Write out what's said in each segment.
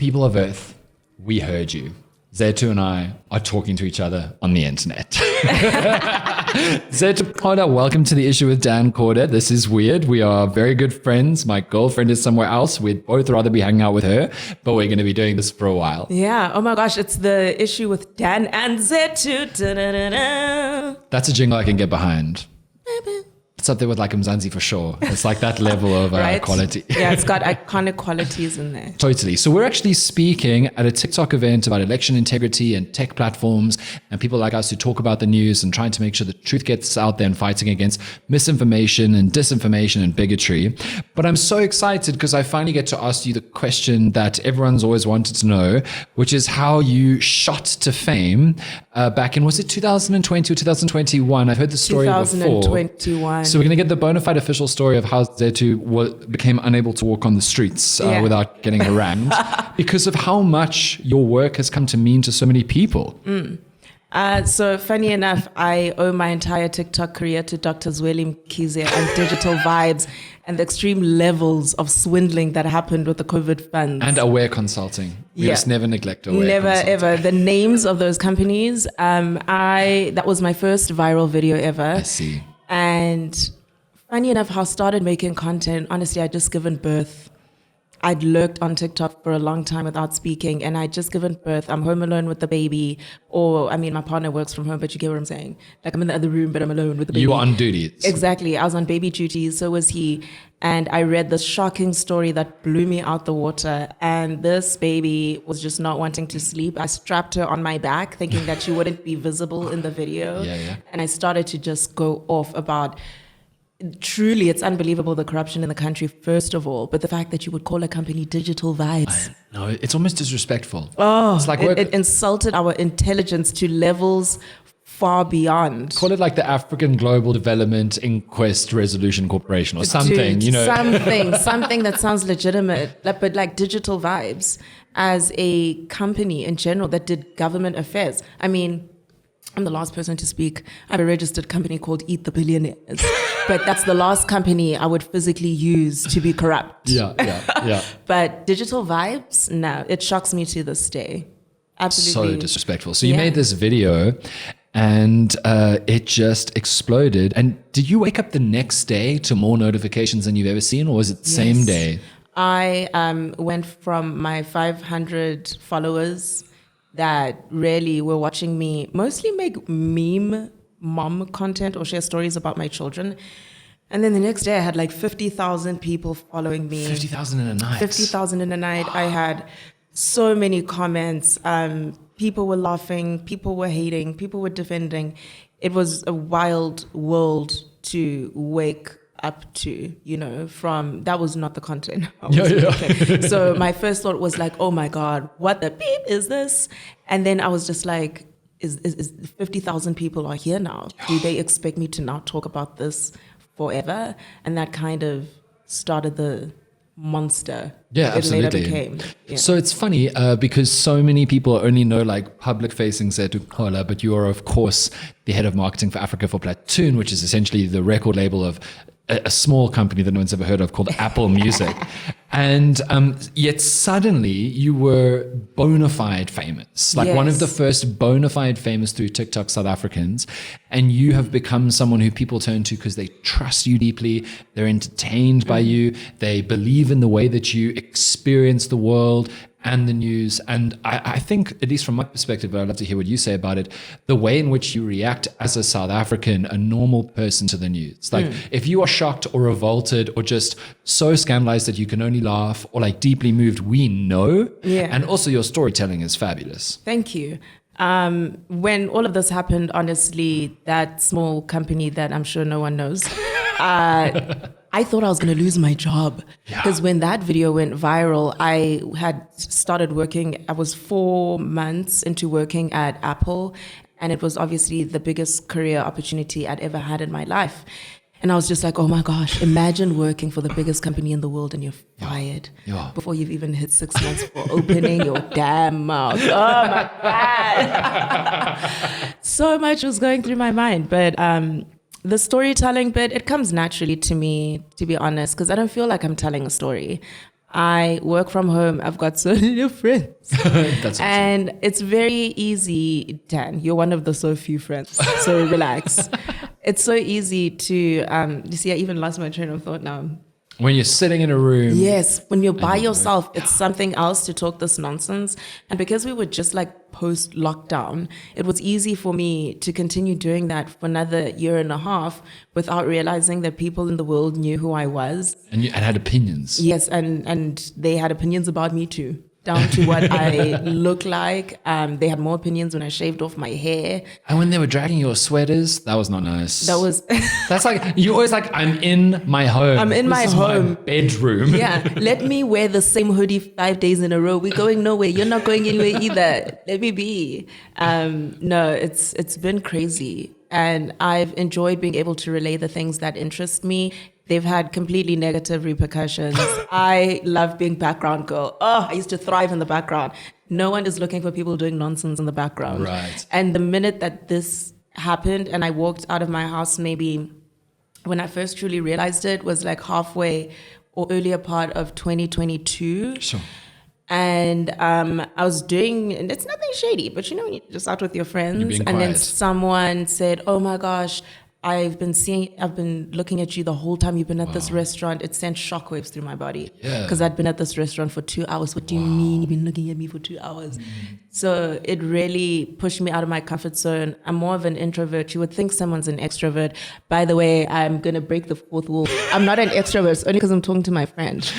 People of Earth, we heard you. Zethu and I are talking to each other on the internet. Zethu Gqola, welcome to The Issue with Dan Corder. This is weird. We are very good friends. My girlfriend is somewhere else. We'd both rather be hanging out with her, but we're going to be doing this for a while. Yeah. Oh my gosh. It's The Issue with Dan and Zethu. Da-da-da-da. That's a jingle I can get behind. It's up there with like Mzansi for sure. It's like that level of Right? quality. Yeah, it's got iconic qualities in there. Totally. So we're actually speaking at a TikTok event about election integrity and tech platforms and people like us who talk about the news and trying to make sure the truth gets out there and fighting against misinformation and disinformation and bigotry. But I'm so excited because I finally get to ask you the question that everyone's always wanted to know, which is how you shot to fame back in, was it 2020 or 2021? I've heard the story before. 2021. So we're going to get the bona fide official story of how Zethu became unable to walk on the streets without getting harangued because of how much your work has come to mean to so many people. So funny enough, I owe my entire TikTok career to Dr. Zweli Mkhize and digital vibes and the extreme levels of swindling that happened with the COVID funds. And Aware Consulting. We just never neglect Aware Never, Consulting. ever. The names of those companies, that was my first viral video ever. I see. And funny enough, how I started making content, honestly, I'd just given birth. I'd lurked on TikTok for a long time without speaking, and I'd just given birth. I'm home alone with the baby, my partner works from home, but you get what I'm saying. Like, I'm in the other room, but I'm alone with the baby. You were on duty. Exactly. I was on baby duty, so was he. And I read this shocking story that blew me out the water. And this baby was just not wanting to sleep. I strapped her on my back, thinking that she wouldn't be visible in the video. Yeah. And I started to just go off about, truly, it's unbelievable, the corruption in the country, first of all. But the fact that you would call a company Digital Vibes. No, it's almost disrespectful. Oh, it's like it insulted our intelligence to levels far beyond. Call it like the African Global Development Inquest Resolution Corporation or something, Dude, something that sounds legitimate, but like Digital Vibes as a company in general that did government affairs. I mean, I'm the last person to speak. I have a registered company called Eat the Billionaires, but that's the last company I would physically use to be corrupt. Yeah. But Digital Vibes, no, it shocks me to this day. Absolutely. So disrespectful. So you made this video and it just exploded. And did you wake up the next day to more notifications than you've ever seen, or was it the same day? I went from my 500 followers that really were watching me mostly make meme mom content or share stories about my children. And then the next day I had like 50,000 people following me. 50,000 in a night. 50,000 in a night. I had so many comments. People were laughing, people were hating, people were defending. It was a wild world to wake up to, that was not the content. So my first thought was like, oh my God, what the beep is this? And then I was just like, is 50,000 people are here now. Do they expect me to now talk about this forever? And that kind of started the monster. Yeah, it absolutely. later became. Yeah. So it's funny because so many people only know like public-facing Zethu Gqola, but you are of course the head of marketing for Africa for Platoon, which is essentially the record label of a small company that no one's ever heard of called Apple Music. And yet suddenly you were bona fide famous, like one of the first bona fide famous through TikTok South Africans. And you have become someone who people turn to because they trust you deeply. They're entertained by you. They believe in the way that you experience the world and the news. And I think, at least from my perspective, but I'd love to hear what you say about it, the way in which you react as a South African, a normal person to the news. Like if you are shocked or revolted or just so scandalized that you can only laugh or like deeply moved, we know. Yeah. And also your storytelling is fabulous. Thank you. When all of this happened, honestly, that small company that I'm sure no one knows, I thought I was going to lose my job because when that video went viral, I had started working. I was 4 months into working at Apple, and it was obviously the biggest career opportunity I'd ever had in my life. And I was just like, oh my gosh, imagine working for the biggest company in the world and you're fired before you've even hit 6 months for opening your damn mouth. Oh my God. So much was going through my mind. But the storytelling bit, it comes naturally to me, to be honest, because I don't feel like I'm telling a story. I work from home. I've got so many friends. That's awesome. And it's very easy, Dan. You're one of the so few friends. So relax. It's so easy to, you see, I even lost my train of thought now. When you're sitting in a room. Yes, when you're by yourself, it's something else to talk this nonsense. And because we were just like post lockdown, it was easy for me to continue doing that for another year and a half without realizing that people in the world knew who I was. And had opinions. Yes, and they had opinions about me too. Down to what I look like. They had more opinions when I shaved off my hair. And when they were dragging your sweaters, that was not nice. That was... That's like, you're always like, I'm in my home. I'm in my home. My bedroom. Yeah, let me wear the same hoodie 5 days in a row. We're going nowhere. You're not going anywhere either. Let me be. No, it's been crazy. And I've enjoyed being able to relay the things that interest me. They've had completely negative repercussions. I love being background girl. Oh, I used to thrive in the background. No one is looking for people doing nonsense in the background. Right. And the minute that this happened and I walked out of my house, maybe when I first truly realized it was like halfway or earlier part of 2022. Sure. And I was doing, and it's nothing shady, but you know, when you're just out with your friends, being and then quiet. someone said, "Oh my gosh, I've been looking at you the whole time you've been at this restaurant." It sent shockwaves through my body because I'd been at this restaurant for 2 hours. What do you mean you've been looking at me for 2 hours? So it really pushed me out of my comfort zone. I'm more of an introvert. You would think someone's an extrovert. By the way, I'm going to break the fourth wall. I'm not an extrovert. It's only because I'm talking to my friend.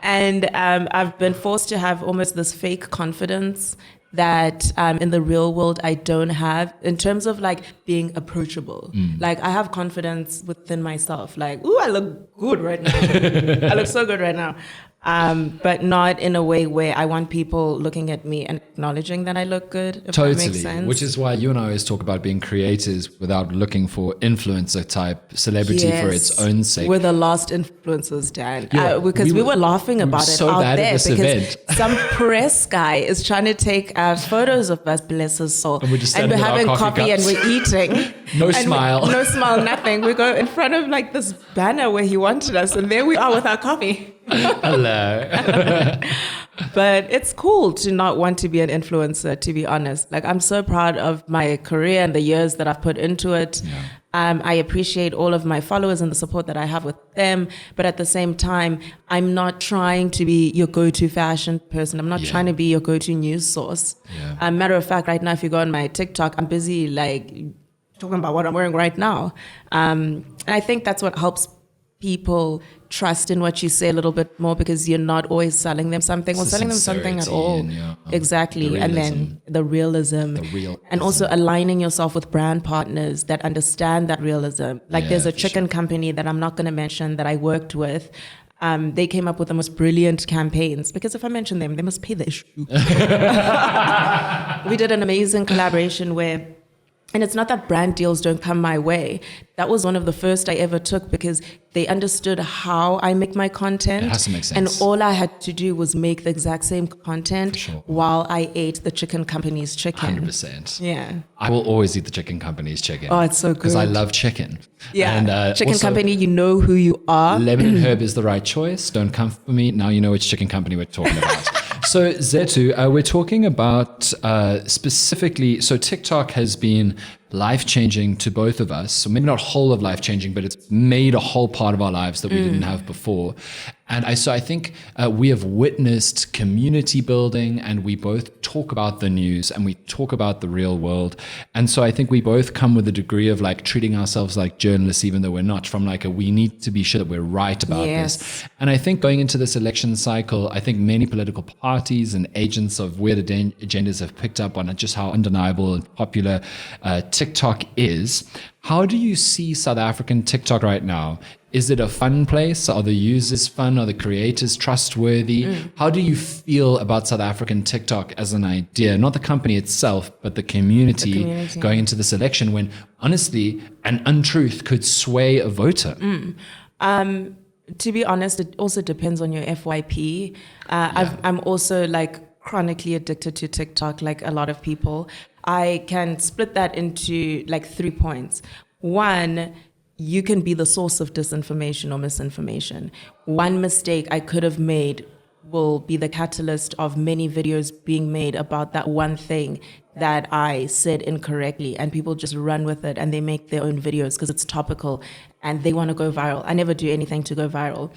And I've been forced to have almost this fake confidence that in the real world I don't have in terms of like being approachable. Like I have confidence within myself. Like, ooh, I look good right now. I look so good right now. But not in a way where I want people looking at me and acknowledging that I look good, if that makes sense. Which is why you and I always talk about being creators without looking for influencer type celebrity for its own sake. We're the last influencers, Dan. Yeah, because we were laughing about it so out bad at there this because event. some press guy is trying to take photos of us, bless his soul. And we're just and standing we're with our having coffee coffee and cups. we're eating. No And smile. no smile, nothing. We go in front of like this banner where he wanted us, and there we are with our coffee. Hello. But it's cool to not want to be an influencer, to be honest. Like, I'm so proud of my career and the years that I've put into it. Yeah. I appreciate all of my followers and the support that I have with them. But at the same time, I'm not trying to be your go-to fashion person. I'm not trying to be your go-to news source. Yeah. Matter of fact, right now, if you go on my TikTok, I'm busy like talking about what I'm wearing right now. And I think that's what helps people trust in what you say a little bit more, because you're not always selling them something or It's the selling them something at sincerity all. and, Exactly. the And realism. then the realism. realism. And also aligning yourself with brand partners that understand that realism. Like there's a for chicken company that I'm not going to mention that I worked with. They came up with the most brilliant campaigns, because if I mention them, they must pay the issue. We did an amazing collaboration where, and it's not that brand deals don't come my way. That was one of the first I ever took, because they understood how I make my content. It has to make sense. And all I had to do was make the exact same content sure. while I ate the chicken company's chicken. 100%. Yeah. I will always eat the chicken company's chicken. Oh, it's so good. Because I love chicken. Yeah. And, chicken also, company, you know who you are. Lemon and herb is the right choice. Don't come for me. Now you know which chicken company we're talking about. So Zethu, we're talking about specifically, so TikTok has been life-changing to both of us. So maybe not whole of life-changing, but it's made a whole part of our lives that we didn't have before. And I think we have witnessed community building, and we both talk about the news and we talk about the real world. And so I think we both come with a degree of like treating ourselves like journalists, even though we're not, from like we need to be sure that we're right about this. And I think going into this election cycle, I think many political parties and agents of weird agendas have picked up on just how undeniable and popular TikTok is. How do you see South African TikTok right now? Is it a fun place? Are the users fun? Are the creators trustworthy? How do you feel about South African TikTok as an idea? Not the company itself, but the community going into this election, when honestly an untruth could sway a voter. To be honest, it also depends on your FYP. I'm also like chronically addicted to TikTok, like a lot of people. I can split that into like 3 points. One, you can be the source of disinformation or misinformation. One mistake I could have made will be the catalyst of many videos being made about that one thing that I said incorrectly, and people just run with it and they make their own videos because it's topical and they want to go viral. I never do anything to go viral.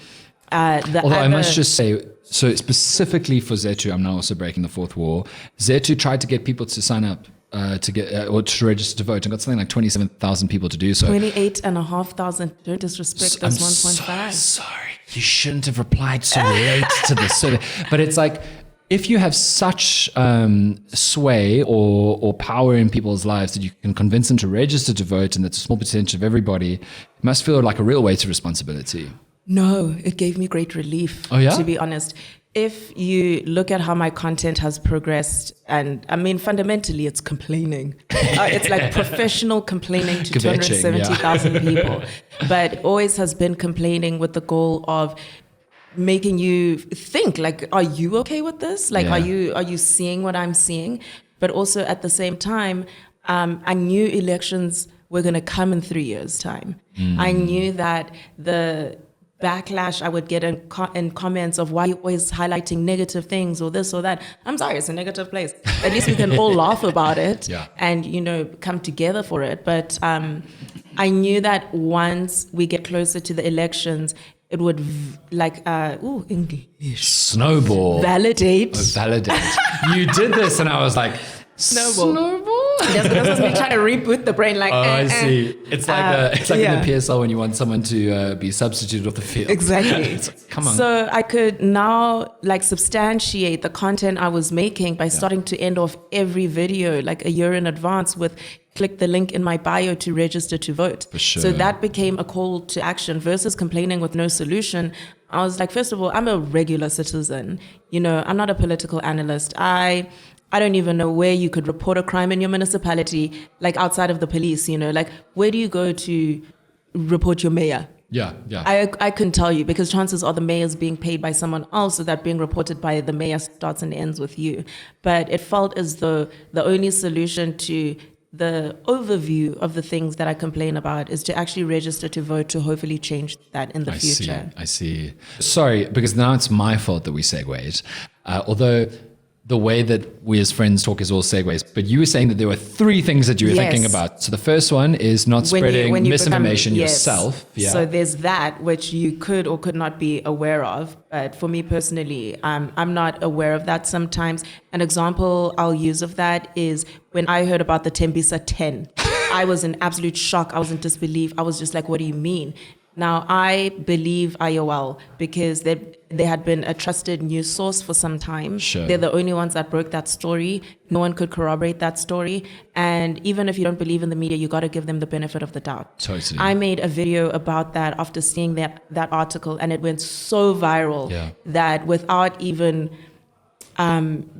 Although I must just say, so specifically for Zethu, I'm now also breaking the fourth wall. Zethu tried to get people to sign up to get or to register to vote, and got something like 27,000 people to do so. 28,500. Don't disrespect those 1.5. Sorry, you shouldn't have replied so late to this survey. But it's like, if you have such sway or power in people's lives that you can convince them to register to vote, and that's a small percentage of everybody, it must feel like a real weight of responsibility. No, it gave me great relief, to be honest. If you look at how my content has progressed, and I mean, fundamentally, it's complaining. It's like professional complaining to 270,000 people, but always has been complaining with the goal of making you think, like, are you okay with this? Like, are you seeing what I'm seeing? But also at the same time, I knew elections were going to come in 3 years' time. I knew that the backlash I would get in comments of why you're always highlighting negative things or this or that. I'm sorry, it's a negative place. At least we can all laugh about it and, you know, come together for it. But I knew that once we get closer to the elections, it would English. Snowball. Validate. Validate. You did this and I was like, Snowball? This was me trying to reboot the brain. Like, I see. It's like in the PSL when you want someone to be substituted off the field. Exactly. Like, come on. So I could now like substantiate the content I was making by starting to end off every video like a year in advance with click the link in my bio to register to vote. For sure. So that became a call to action versus complaining with no solution. I was like, first of all, I'm a regular citizen. You know, I'm not a political analyst. I don't even know where you could report a crime in your municipality, like outside of the police, you know, like where do you go to report your mayor? Yeah. I couldn't tell you because chances are the mayor's being paid by someone else, so that being reported by the mayor starts and ends with you. But it felt as though the only solution to the overview of the things that I complain about is to actually register to vote to hopefully change that in the future. I see. Sorry, because now it's my fault that we segued. Although the way that we as friends talk is all segues, but you were saying that there were 3 things that you were thinking about. So the first one is not spreading misinformation yourself. Yeah. So there's that, which you could or could not be aware of. But for me personally, I'm not aware of that sometimes. An example I'll use of that is when I heard about the Tembisa 10. I was in absolute shock. I was in disbelief. I was just like, what do you mean? Now, I believe IOL because they had been a trusted news source for some time. Sure. They're the only ones that broke that story. No one could corroborate that story. And even if you don't believe in the media, you got to give them the benefit of the doubt. Totally. I made a video about that after seeing that article, and it went so viral that without even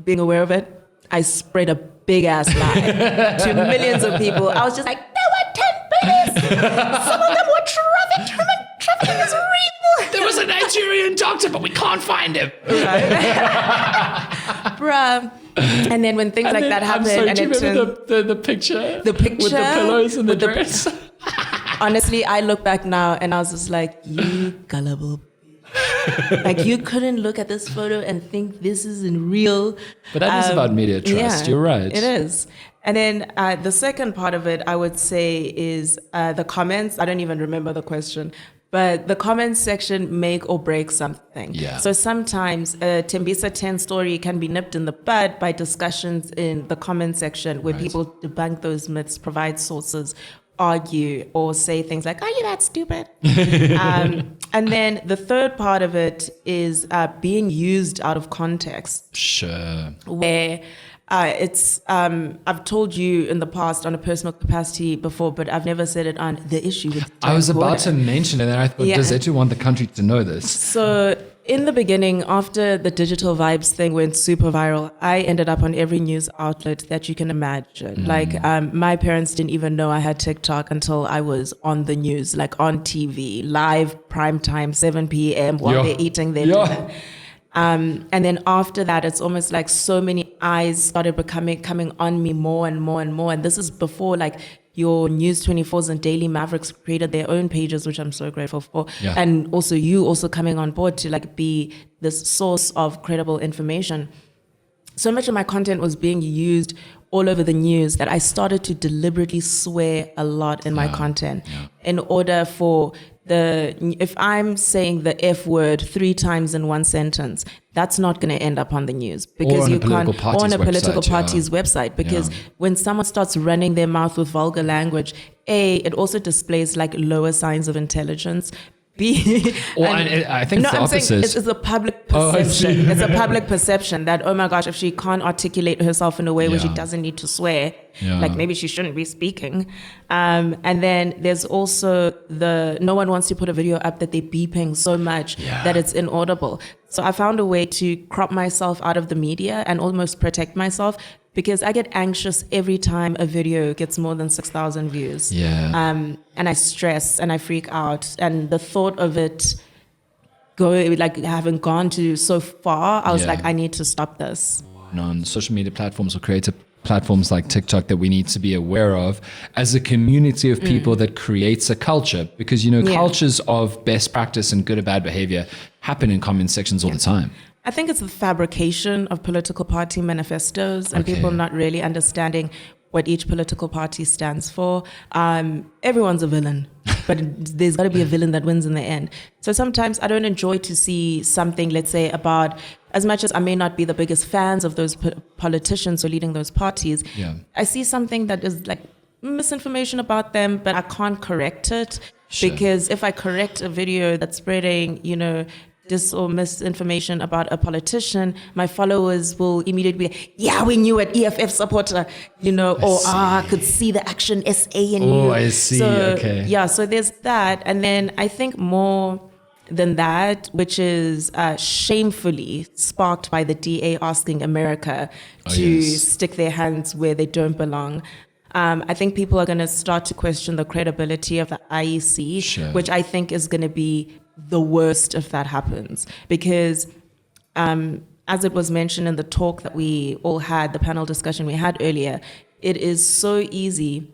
being aware of it, I spread a big ass lie to millions of people. I was just like, there were 10 babies. Some of them were trafficked. Human trafficking is real. There was a Nigerian doctor, but we can't find him. Bruh. And then when things like that happen, and it turns the picture with the pillows and the dress. Honestly, I look back now and I was just like, you gullible. Like you couldn't look at this photo and think this isn't real. But that is about media trust. You're right. It is. And then the second part of it, I would say, is the comments. I don't even remember the question, but the comments section make or break something. Yeah. So sometimes a Tembisa 10 story can be nipped in the bud by discussions in the comment section where people debunk those myths, provide sources, argue, or say things like, are you that stupid? And then the third part of it is being used out of context. Sure. Where it's, I've told you in the past on a personal capacity before, but I've never said it on the issue with I was about to mention it, and I thought, does Zethu want the country to know this? So in the beginning, after the digital vibes thing went super viral, I ended up on every news outlet that you can imagine. Like my parents didn't even know I had TikTok until I was on the news, like on TV, live, prime time, 7 p.m. while they're eating their dinner. And then after that, it's almost like so many eyes started coming on me more and more and more. And this is before like your News 24s and Daily Mavericks created their own pages, which I'm so grateful for. Yeah. And also you also coming on board to like be this source of credible information. So much of my content was being used all over the news that I started to deliberately swear a lot in my content in order for if I'm saying the F word 3 times in one sentence, that's not going to end up on the news because you can't, or on a political party's website, because when someone starts running their mouth with vulgar language, it also displays like lower signs of intelligence. I think the opposite. It's a public perception. It's a public perception that, oh my gosh, if she can't articulate herself in a way where she doesn't need to swear, like maybe she shouldn't be speaking. And then there's also no one wants to put a video up that they're beeping so much that it's inaudible. So I found a way to crop myself out of the media and almost protect myself, because I get anxious every time a video gets more than 6,000 views. And I stress and I freak out. And the thought of it having gone to so far, I was like, I need to stop this. On social media platforms or creative platforms like TikTok that we need to be aware of as a community of people that creates a culture, because cultures of best practice and good or bad behavior happen in comment sections all the time. I think it's the fabrication of political party manifestos and people not really understanding what each political party stands for. Everyone's a villain, but there's got to be a villain that wins in the end. So sometimes I don't enjoy to see something, let's say, about, as much as I may not be the biggest fans of those politicians or leading those parties, I see something that is like misinformation about them, but I can't correct it. Because if I correct a video that's spreading, or misinformation about a politician, my followers will immediately be, we knew it, EFF supporter, I could see the Action SA in you. Oh, I see. So, so there's that. And then I think more than that, which is shamefully sparked by the DA asking America to stick their hands where they don't belong. I think people are going to start to question the credibility of the IEC, which I think is going to be the worst if that happens. Because as it was mentioned in the talk that we all had, the panel discussion we had earlier, it is so easy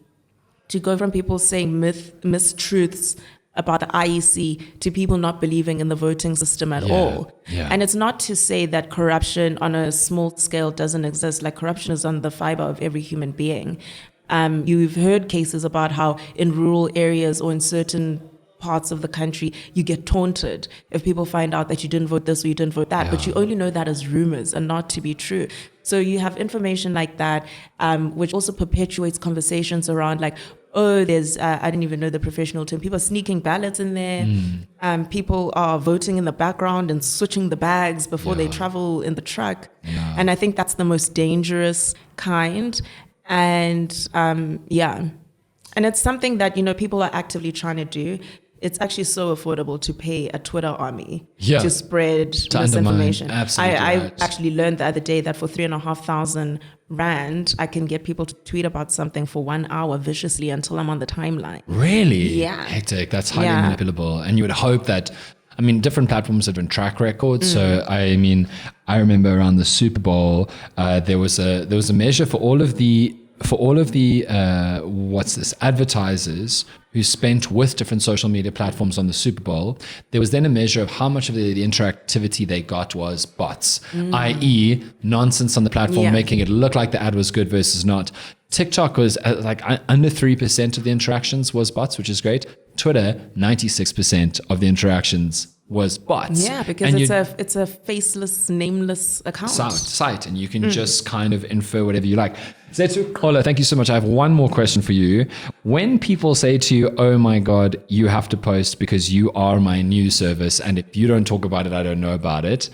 to go from people saying mistruths about the IEC to people not believing in the voting system at all. And it's not to say that corruption on a small scale doesn't exist. Like, corruption is on the fiber of every human being. You've heard cases about how in rural areas or in certain parts of the country, you get taunted if people find out that you didn't vote this or you didn't vote that, but you only know that as rumors and not to be true. So you have information like that, which also perpetuates conversations around like, there's, I didn't even know the professional term, people are sneaking ballots in there. People are voting in the background and switching the bags before they travel in the truck. And I think that's the most dangerous kind. And and it's something that, people are actively trying to do. It's actually so affordable to pay a Twitter army to spread misinformation. I actually learned the other day that for 3,500 Rand, I can get people to tweet about something for 1 hour viciously until I'm on the timeline. Really? Yeah. Hectic. That's highly manipulable. And you would hope that, different platforms have different track records. So, I remember around the Super Bowl, there was a measure for all of the advertisers who spent with different social media platforms on the Super Bowl. There was then a measure of how much of the interactivity they got was bots, i.e. nonsense on the platform, making it look like the ad was good versus not. TikTok was like under 3% of the interactions was bots, which is great. Twitter, 96% of the interactions was bots. Yeah, because it's a faceless, nameless account. Site, and you can just kind of infer whatever you like. Zethu Gqola, thank you so much. I have one more question for you. When people say to you, oh my God, you have to post because you are my news service, and if you don't talk about it, I don't know about it.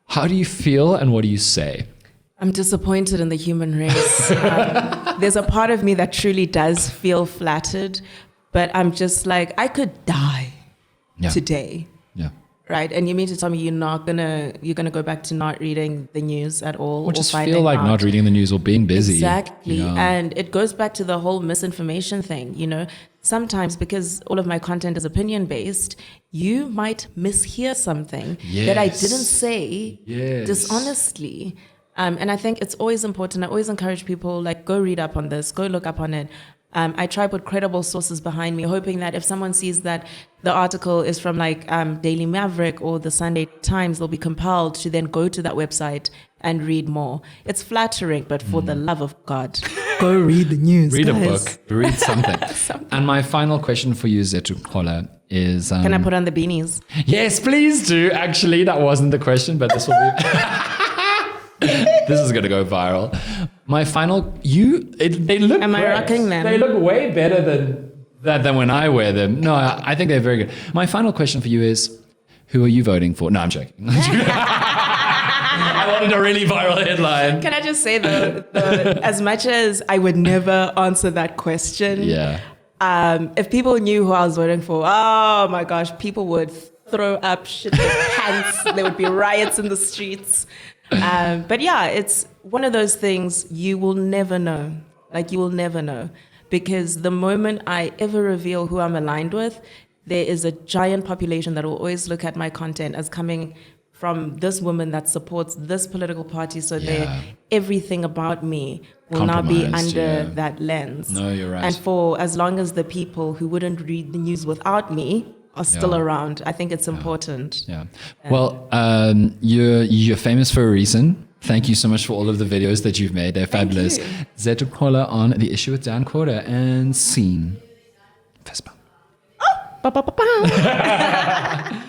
How do you feel and what do you say? I'm disappointed in the human race. There's a part of me that truly does feel flattered, but I'm just like, I could die today. Yeah. Right. And you mean to tell me you're gonna go back to not reading the news at all? Or just feel like not reading the news or being busy. Exactly. Yeah. And it goes back to the whole misinformation thing, Sometimes, because all of my content is opinion based, you might mishear something that I didn't say dishonestly. And I think it's always important. I always encourage people, like, go read up on this, go look up on it. I try to put credible sources behind me, hoping that if someone sees that the article is from like Daily Maverick or the Sunday Times, they'll be compelled to then go to that website and read more. It's flattering, but for the love of God, go read the news. Read guys. a book, read something. And my final question for you, Zethu Gqola, is... Can I put on the beanies? Yes, please do. Actually, that wasn't the question, but this will be... This is going to go viral. My final... They look Am I great. rocking them? They look way better than when I wear them. No, I think they're very good. My final question for you is, who are you voting for? No, I'm joking. I wanted a really viral headline. Can I just say though, as much as I would never answer that question, Yeah. If people knew who I was voting for, oh my gosh, people would throw up shit in their pants. There would be riots in the streets. But yeah, it's one of those things you will never know. Like you will never know. Because the moment I ever reveal who I'm aligned with, there is a giant population that will always look at my content as coming from this woman that supports this political party. So everything about me will now be under that lens. No, you're right. And for as long as the people who wouldn't read the news without me are still around, I think it's important. Yeah. Well, you're famous for a reason. Thank you so much for all of the videos that you've made. They're fabulous. Zethu Gqola on The Issue with Dan Quarter and Scene. Fist bump. Ba, ba, ba, ba.